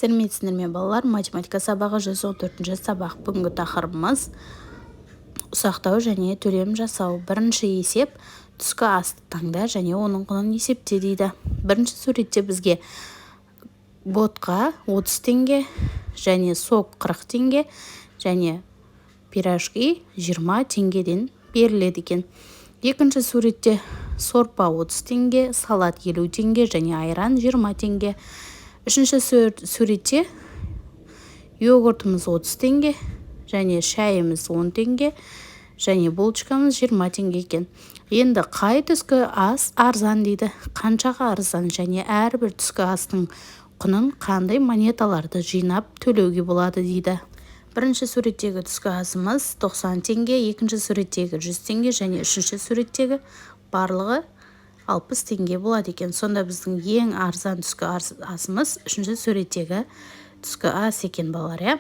Сәлеметсіздер ме балалар? Математика сабағы 114 сабақ. Бүгінгі тақырыбымыз ұсақтау және төлем жасау. Бірінші есеп түскі асты таңда және оның құнын есепте дейді. Бірінші суретте бізге ботқа 30 теңге және сок 40 теңге және пирожки 20 теңгеден беріледі екен. Екінші суретте сорпа 30 теңге, салат 50 теңге және айран 20 теңге. Үшінші суретте йогуртымыз 30 теңге және шайымыз 10 теңге және булочкамыз 20 теңге екен. Енді қай түскі ас арзан дейді? Қаншаға арзан және әрбір түскі астың құнын қандай монеталарды жинап төлеуге болады дейді. Бірінші суреттегі түскі асымыз 90 теңге, екінші суреттегі 100 теңге және үшінші суреттегі барлығы 60 теңге болады екен. Сонда біздің ең арзан түскі асымыз үшінші суреттегі түскі ас екен балалар,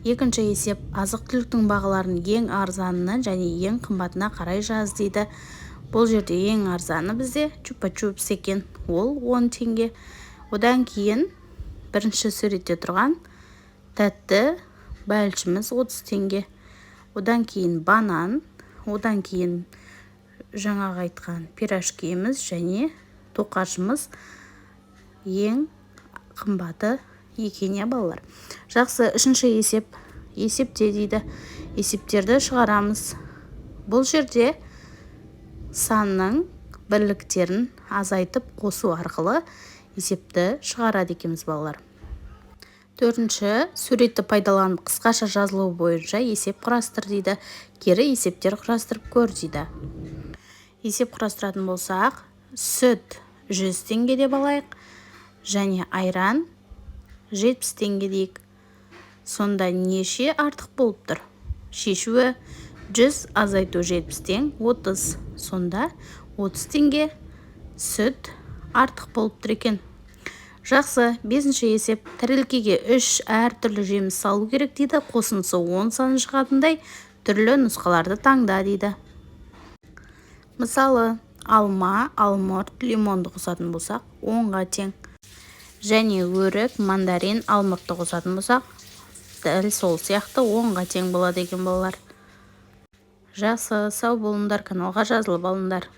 Екінші есеп азық-түліктің бағаларын ең арзанына және ең қымбатына қарай жаз дейді. Бұл жерде ең арзаны бізде чупа-чупс екен. Ол 10 теңге. Одан кейін бірінші суретте тұрған тәтті бәлішіміз 30 теңге. Одан кейін банан, одан кейін жаңағы айтқан пирожкиіміз және тоқашымыз ең қымбаты екен, балалар. Жақсы, үшінші есепте дейді. Есептерді шығарамыз. Бұл жерде санның бірліктерін азайтып қосу арқылы есепті шығарады екенбіз, балалар. Төртінші суретті пайдаланып қысқаша жазылуы бойынша есеп құрастыр дейді. Кері есептер құрастырып көр дейді. Есеп құрастыратын болсақ, сүт 100 теңге деп алайық және айран 70 теңге дейік. Сонда неше артық болып тұр? Шешуі 100 азайту 70-тен 30. Сонда 30 теңге сүт артық болып тұр екен. Жақсы, бесінші есеп тәрелкеге 3 әртүрлі жеміс салу керек дейді. Қосындысы 10 саны шығатындай түрлі нұсқаларды таңда дейді. Мысалы, алма, алмұрт, лимонды қосатын болсақ 10-ға тең. Және өрік, мандарин, алмұртты қосатын болсақ, дәл сол сияқты 10-ға тең болады екен, балалар. Жақсы, сау болыңдар, каналға жазылып алыңдар.